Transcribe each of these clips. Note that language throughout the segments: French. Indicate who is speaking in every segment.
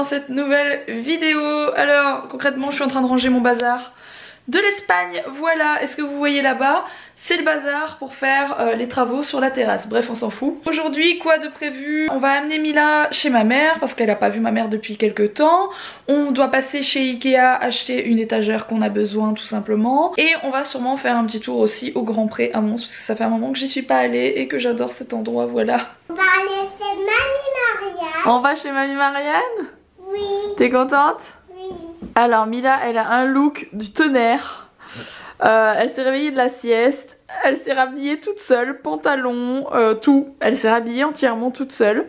Speaker 1: cette nouvelle vidéo. Alors concrètement je suis en train de ranger mon bazar de l'Espagne, voilà. Est-ce que vous voyez là-bas? C'est le bazar pour faire les travaux sur la terrasse. Bref, on s'en fout. Aujourd'hui, quoi de prévu? On va amener Mila chez ma mère parce qu'elle a pas vu ma mère depuis quelques temps. On doit passer chez Ikea acheter une étagère qu'on a besoin tout simplement. Et on va sûrement faire un petit tour aussi au Grand Pré à Mons parce que ça fait un moment que j'y suis pas allée et que j'adore cet endroit, voilà.
Speaker 2: On va aller chez Mamie Marianne.
Speaker 1: On va chez Mamie Marianne?
Speaker 2: Oui.
Speaker 1: T'es contente?
Speaker 2: Oui.
Speaker 1: Alors Mila, elle a un look du tonnerre. Elle s'est réveillée de la sieste, elle s'est rhabillée toute seule, pantalon, tout. Elle s'est rhabillée entièrement toute seule.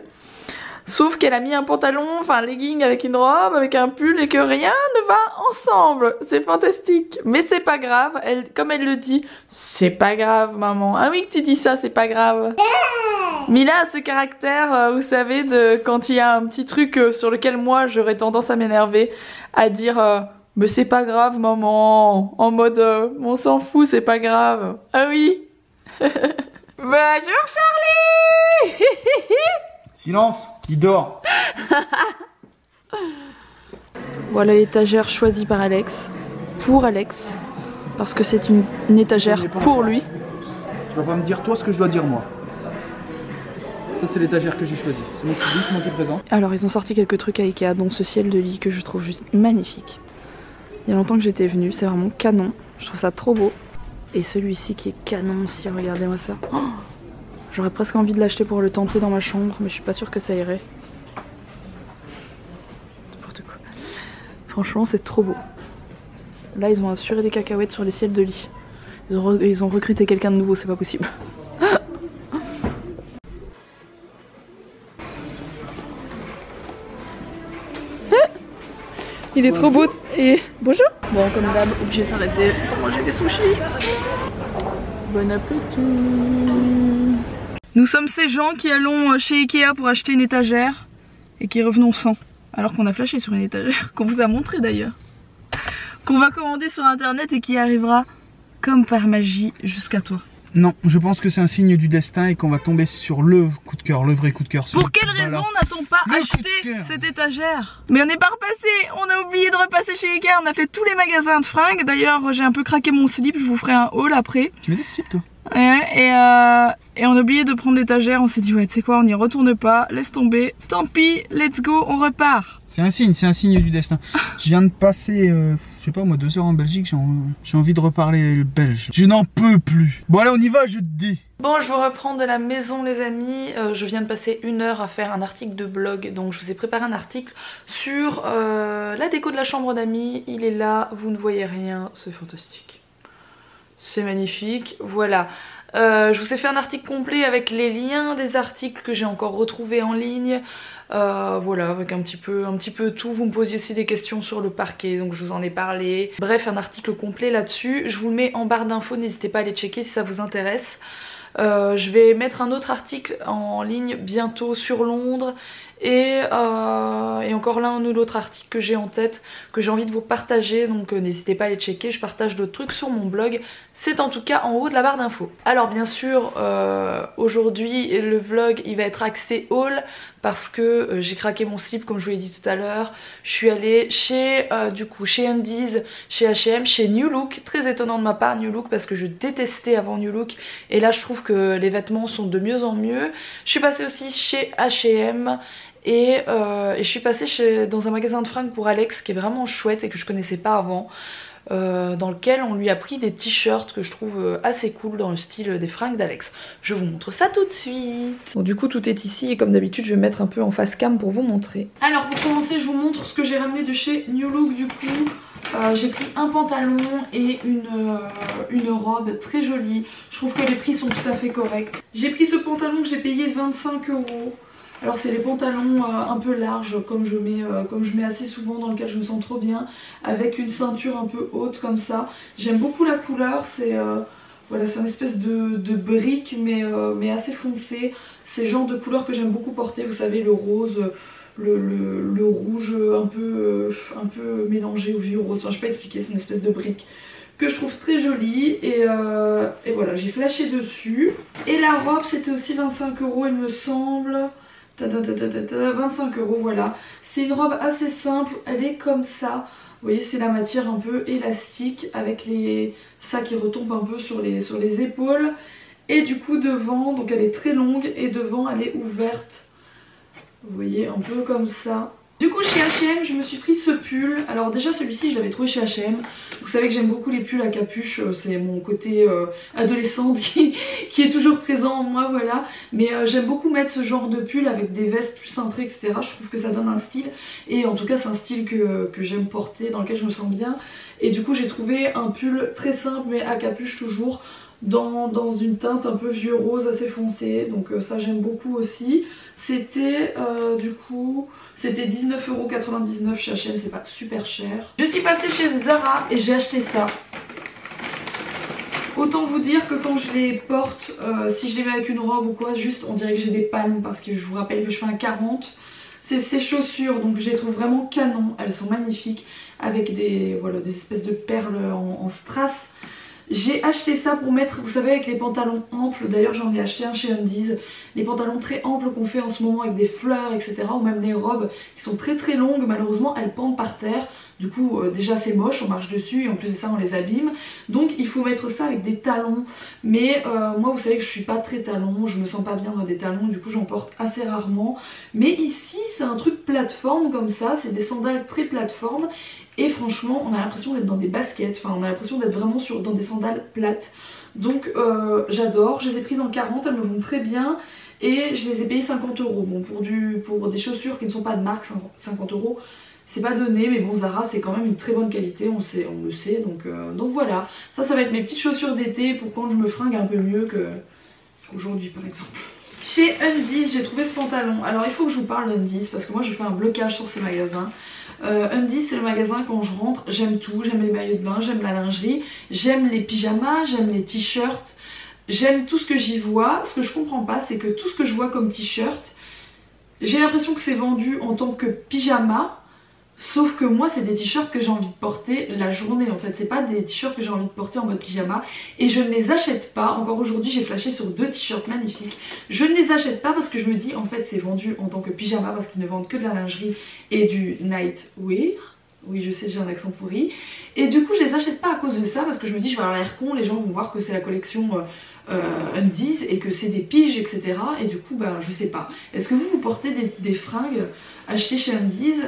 Speaker 1: Sauf qu'elle a mis un pantalon, enfin un legging avec une robe, avec un pull et que rien ne va ensemble. C'est fantastique. Mais c'est pas grave, comme elle le dit, c'est pas grave maman. Ah oui que tu dis ça, c'est pas grave. Mila a ce caractère, vous savez, de quand il y a un petit truc sur lequel moi j'aurais tendance à m'énerver, à dire mais c'est pas grave maman, en mode on s'en fout, c'est pas grave. Ah oui. Bonjour Charlie.
Speaker 3: Silence, il dort.
Speaker 1: Voilà l'étagère choisie par Alex, pour Alex, parce que c'est une étagère pour lui.
Speaker 3: Tu vas pas me dire toi ce que je dois dire moi. Ça c'est l'étagère que j'ai choisie, c'est mon public, c'est moi qui est présent.
Speaker 1: Alors ils ont sorti quelques trucs à Ikea, dont ce ciel de lit que je trouve juste magnifique. Il y a longtemps que j'étais venue, c'est vraiment canon, je trouve ça trop beau. Et celui-ci qui est canon aussi, regardez-moi ça. Oh, j'aurais presque envie de l'acheter pour le tenter dans ma chambre, mais je suis pas sûre que ça irait. N'importe quoi. Franchement c'est trop beau. Là ils ont assuré des cacahuètes sur les ciels de lit. Ils ont recruté quelqu'un de nouveau, c'est pas possible. Il est trop beau et bonjour. Bon comme d'hab, obligé de s'arrêter pour manger des sushis. Bon appétit. Nous sommes ces gens qui allons chez Ikea pour acheter une étagère et qui revenons sans. Alors qu'on a flashé sur une étagère, qu'on vous a montré d'ailleurs. Qu'on va commander sur internet et qui arrivera comme par magie jusqu'à toi.
Speaker 3: Non, je pense que c'est un signe du destin et qu'on va tomber sur le coup de cœur, le vrai coup de cœur.
Speaker 1: Pour quelle raison n'a-t-on pas acheté cette étagère? Mais on n'est pas repassé, on a oublié de repasser chez Ikea, on a fait tous les magasins de fringues. D'ailleurs j'ai un peu craqué mon slip, je vous ferai un haul après.
Speaker 3: Tu mets des slips toi?
Speaker 1: Et on a oublié de prendre l'étagère, on s'est dit ouais tu sais quoi, on n'y retourne pas, laisse tomber, tant pis, let's go, on repart.
Speaker 3: C'est un signe du destin. Je viens de passer, je sais pas moi, 2 heures en Belgique, j'ai envie de reparler le belge. Je n'en peux plus. Bon allez on y va, je te dis.
Speaker 1: Bon je vous reprends de la maison les amis, je viens de passer 1 heure à faire un article de blog, donc je vous ai préparé un article sur la déco de la chambre d'amis, il est là, vous ne voyez rien, c'est fantastique. C'est magnifique, voilà. Je vous ai fait un article complet avec les liens des articles que j'ai encore retrouvés en ligne. Voilà, avec un petit peu tout. Vous me posiez aussi des questions sur le parquet, donc je vous en ai parlé. Bref, un article complet là-dessus. Je vous le mets en barre d'infos, n'hésitez pas à aller checker si ça vous intéresse. Je vais mettre un autre article en ligne bientôt sur Londres. Et encore l'un ou l'autre article que j'ai en tête, que j'ai envie de vous partager, donc n'hésitez pas à les checker, je partage d'autres trucs sur mon blog, c'est en tout cas en haut de la barre d'infos. Alors bien sûr, aujourd'hui le vlog il va être axé haul, parce que j'ai craqué mon slip comme je vous l'ai dit tout à l'heure, je suis allée chez chez Undies, chez H&M, chez New Look, très étonnant de ma part New Look parce que je détestais avant New Look, et là je trouve que les vêtements sont de mieux en mieux. Je suis passée aussi chez H&M, et je suis passée dans un magasin de fringues pour Alex qui est vraiment chouette et que je connaissais pas avant, dans lequel on lui a pris des t-shirts que je trouve assez cool dans le style des fringues d'Alex. Je vous montre ça tout de suite. Bon du coup tout est ici et comme d'habitude je vais mettre un peu en face cam pour vous montrer. Alors pour commencer je vous montre ce que j'ai ramené de chez New Look du coup. J'ai pris un pantalon et une robe très jolie. Je trouve que les prix sont tout à fait corrects. J'ai pris ce pantalon que j'ai payé 25 €. Alors c'est les pantalons un peu larges comme je mets assez souvent, dans lequel je me sens trop bien, avec une ceinture un peu haute comme ça. J'aime beaucoup la couleur, c'est voilà, c'est une espèce de brique mais assez foncé. C'est le genre de couleur que j'aime beaucoup porter, vous savez, le rose, le rouge un peu mélangé au vieux rose, enfin je peux pas expliquer, c'est une espèce de brique que je trouve très jolie et voilà, j'ai flashé dessus. Et la robe c'était aussi 25 € il me semble. 25 €, voilà. C'est une robe assez simple, elle est comme ça. Vous voyez, c'est la matière un peu élastique avec ça qui retombe un peu sur les épaules. Et du coup devant, donc elle est très longue et devant elle est ouverte. Vous voyez, un peu comme ça. Du coup chez H&M je me suis pris ce pull. Alors déjà celui-ci je l'avais trouvé chez H&M. Vous savez que j'aime beaucoup les pulls à capuche. C'est mon côté adolescente qui est toujours présent en moi, voilà. Mais j'aime beaucoup mettre ce genre de pull avec des vestes plus cintrées, etc. Je trouve que ça donne un style. Et en tout cas c'est un style que j'aime porter, dans lequel je me sens bien. Et du coup j'ai trouvé un pull très simple mais à capuche toujours. Dans une teinte un peu vieux rose assez foncé, donc ça j'aime beaucoup aussi. C'était du coup c'était 19,99 € chez H&M, c'est pas super cher. Je suis passée chez Zara et j'ai acheté ça. Autant vous dire que quand je les porte, si je les mets avec une robe ou quoi, juste on dirait que j'ai des palmes parce que je vous rappelle que je fais un 40. C'est ces chaussures, donc je les trouve vraiment canon, elles sont magnifiques avec des espèces de perles en strass. J'ai acheté ça pour mettre, vous savez, avec les pantalons amples. D'ailleurs j'en ai acheté un chez Undies. Les pantalons très amples qu'on fait en ce moment avec des fleurs, etc. Ou même les robes qui sont très très longues. Malheureusement elles pendent par terre. Du coup déjà c'est moche, on marche dessus et en plus de ça on les abîme. Donc il faut mettre ça avec des talons. Mais moi vous savez que je suis pas très talon, je me sens pas bien dans des talons. Du coup j'en porte assez rarement. Mais ici c'est un truc plateforme comme ça. C'est des sandales très plateforme. Et franchement on a l'impression d'être dans des baskets, enfin on a l'impression d'être vraiment dans des sandales plates. Donc j'adore, je les ai prises en 40, elles me vont très bien. Et je les ai payées 50 €. Bon pour des chaussures qui ne sont pas de marque, 50 € c'est pas donné, mais bon Zara c'est quand même une très bonne qualité, on le sait, donc voilà. Ça va être mes petites chaussures d'été pour quand je me fringue un peu mieux qu'aujourd'hui par exemple. Chez Undies j'ai trouvé ce pantalon. Alors il faut que je vous parle d'Undies parce que moi je fais un blocage sur ces magasins. Undies c'est le magasin quand je rentre, j'aime tout, j'aime les maillots de bain, j'aime la lingerie, j'aime les pyjamas, j'aime les t-shirts, j'aime tout ce que j'y vois. Ce que je comprends pas c'est que tout ce que je vois comme t-shirt, j'ai l'impression que c'est vendu en tant que pyjama. Sauf que moi c'est des t-shirts que j'ai envie de porter la journée en fait, c'est pas des t-shirts que j'ai envie de porter en mode pyjama. Et je ne les achète pas, encore aujourd'hui j'ai flashé sur 2 t-shirts magnifiques. Je ne les achète pas parce que je me dis en fait c'est vendu en tant que pyjama parce qu'ils ne vendent que de la lingerie et du nightwear. Oui je sais j'ai un accent pourri. Et du coup je les achète pas à cause de ça parce que je me dis je vais avoir l'air con, les gens vont voir que c'est la collection Undies et que c'est des piges etc. Et du coup bah je sais pas. Est-ce que vous portez des fringues achetées chez Undies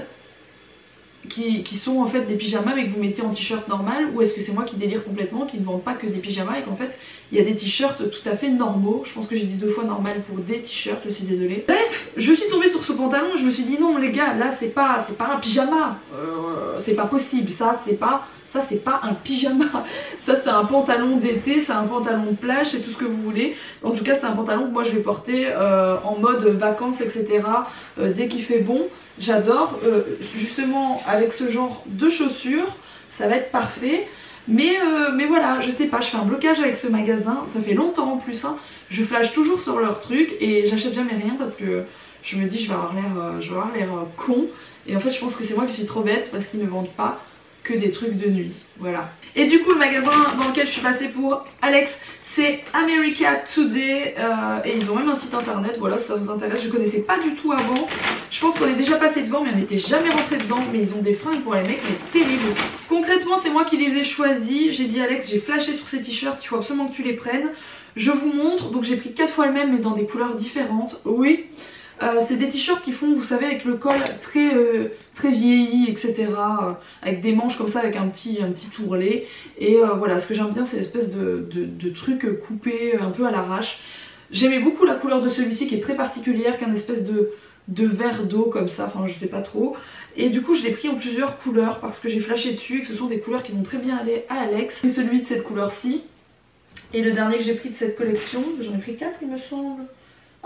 Speaker 1: qui sont en fait des pyjamas mais que vous mettez en t-shirt normal, ou est-ce que c'est moi qui délire complètement, qui ne vendent pas que des pyjamas et qu'en fait il y a des t-shirts tout à fait normaux. Je pense que j'ai dit 2 fois normal pour des t-shirts, je suis désolée. Bref, je suis tombée sur ce pantalon, je me suis dit non les gars, là c'est pas un pyjama, c'est pas possible, ça c'est pas un pyjama, ça c'est un pantalon d'été, c'est un pantalon de plage, c'est tout ce que vous voulez. En tout cas c'est un pantalon que moi je vais porter en mode vacances etc. Dès qu'il fait bon. J'adore, justement avec ce genre de chaussures, ça va être parfait. Mais voilà, je sais pas, je fais un blocage avec ce magasin, ça fait longtemps en plus, hein. Je flash toujours sur leurs trucs et j'achète jamais rien parce que je me dis je vais avoir l'air con. Et en fait je pense que c'est moi qui suis trop bête parce qu'ils ne vendent pas que des trucs de nuit, voilà. Et du coup le magasin dans lequel je suis passée pour Alex c'est America Today et ils ont même un site internet, voilà si ça vous intéresse. Je connaissais pas du tout avant, je pense qu'on est déjà passé devant mais on n'était jamais rentré dedans. Mais ils ont des fringues pour les mecs mais terribles. Concrètement c'est moi qui les ai choisis, j'ai dit Alex j'ai flashé sur ces t-shirts, il faut absolument que tu les prennes. Je vous montre, donc j'ai pris 4 fois le même mais dans des couleurs différentes, oui. C'est des t-shirts qui font, vous savez, avec le col très vieilli, etc. Avec des manches comme ça, avec un petit tourrelet. Et voilà, ce que j'aime bien, c'est l'espèce de truc coupé un peu à l'arrache. J'aimais beaucoup la couleur de celui-ci qui est très particulière, qu'un espèce de vert d'eau comme ça, enfin je sais pas trop. Et du coup je l'ai pris en plusieurs couleurs parce que j'ai flashé dessus et que ce sont des couleurs qui vont très bien aller à Alex. C'est celui de cette couleur-ci. Et le dernier que j'ai pris de cette collection, j'en ai pris 4 il me semble.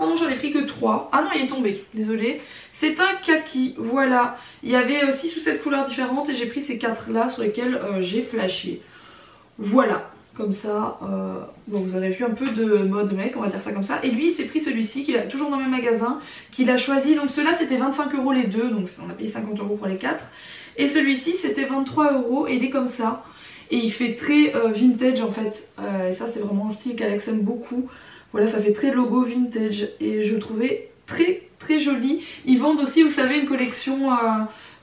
Speaker 1: Ah non j'en ai pris que 3. Ah non il est tombé, désolé. C'est un kaki, voilà. Il y avait 6 ou 7 couleurs différentes et j'ai pris ces 4 là sur lesquels j'ai flashé. Voilà, comme ça. Donc vous avez vu un peu de mode mec, on va dire ça comme ça. Et lui il s'est pris celui-ci, qu'il a toujours dans le même magasin, qu'il a choisi. Donc ceux-là c'était 25 € les deux, donc on a payé 50 € pour les 4. Et celui-ci c'était 23 € et il est comme ça. Et il fait très vintage en fait. Et ça c'est vraiment un style qu'Alex aime beaucoup. Voilà, ça fait très logo vintage et je le trouvais très joli. Ils vendent aussi, vous savez, une collection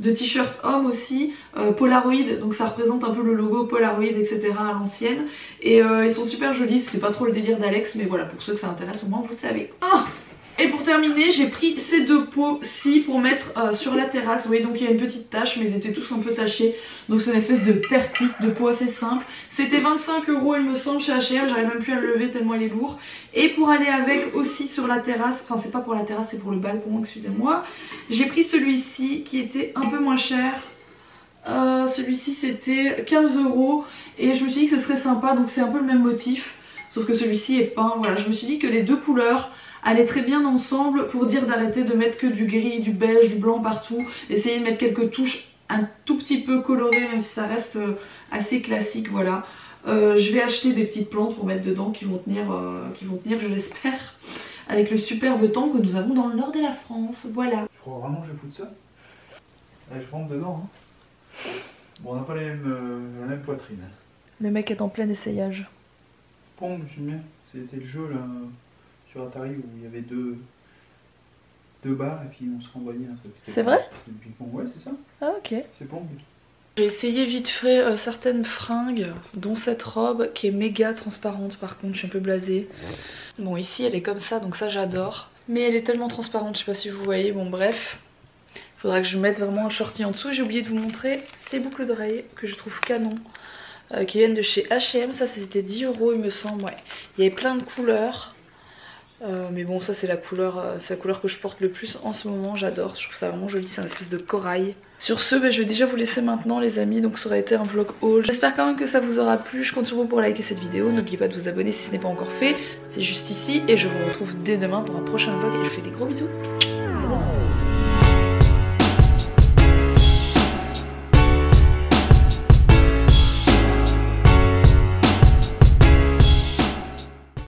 Speaker 1: de t-shirts hommes aussi, Polaroid, donc ça représente un peu le logo Polaroid, etc. à l'ancienne. Et ils sont super jolis, c'était pas trop le délire d'Alex, mais voilà, pour ceux que ça intéresse, au moins vous savez. Et pour terminer, j'ai pris ces deux pots-ci pour mettre sur la terrasse. Vous voyez, donc il y a une petite tache, mais ils étaient tous un peu tachés. Donc c'est une espèce de terre cuite, de pot assez simple. C'était 25 € il me semble chez H&M, j'arrive même plus à le lever tellement il est lourd. Et pour aller avec aussi sur la terrasse, enfin c'est pas pour la terrasse, c'est pour le balcon, excusez-moi. J'ai pris celui-ci qui était un peu moins cher. Celui-ci c'était 15 € et je me suis dit que ce serait sympa, donc c'est un peu le même motif. Sauf que celui-ci est peint, voilà, je me suis dit que les deux couleurs allaient très bien ensemble pour dire d'arrêter de mettre que du gris, du beige, du blanc partout. Essayer de mettre quelques touches un tout petit peu colorées, même si ça reste assez classique, voilà. Je vais acheter des petites plantes pour mettre dedans qui vont tenir, je l'espère, avec le superbe temps que nous avons dans le nord de la France, voilà.
Speaker 3: Je crois vraiment que je vais foutre ça. Allez, je rentre dedans. Hein. Bon, on n'a pas la même poitrine.
Speaker 1: Le mec est en plein essayage.
Speaker 3: Pong, j'aime bien. C'était le jeu là sur Atari où il y avait deux barres et puis on se renvoyait un truc.
Speaker 1: C'est vrai?
Speaker 3: Ouais, c'est ça.
Speaker 1: Ah ok.
Speaker 3: C'est Pong.
Speaker 1: J'ai essayé vite fait certaines fringues, dont cette robe qui est méga transparente par contre, je suis un peu blasée. Bon ici elle est comme ça, donc ça j'adore. Mais elle est tellement transparente, je sais pas si vous voyez, bon bref. Faudra que je mette vraiment un shorty en dessous. J'ai oublié de vous montrer ces boucles d'oreilles que je trouve canon. Qui viennent de chez H&M, ça c'était 10 € il me semble, ouais. Il y avait plein de couleurs. Mais bon ça c'est la couleur que je porte le plus en ce moment, j'adore, je trouve ça vraiment joli, c'est un espèce de corail. Sur ce, je vais déjà vous laisser maintenant les amis, donc ça aurait été un vlog haul. J'espère quand même que ça vous aura plu, je compte sur vous pour liker cette vidéo, n'oubliez pas de vous abonner si ce n'est pas encore fait, c'est juste ici, et je vous retrouve dès demain pour un prochain vlog et je vous fais des gros bisous.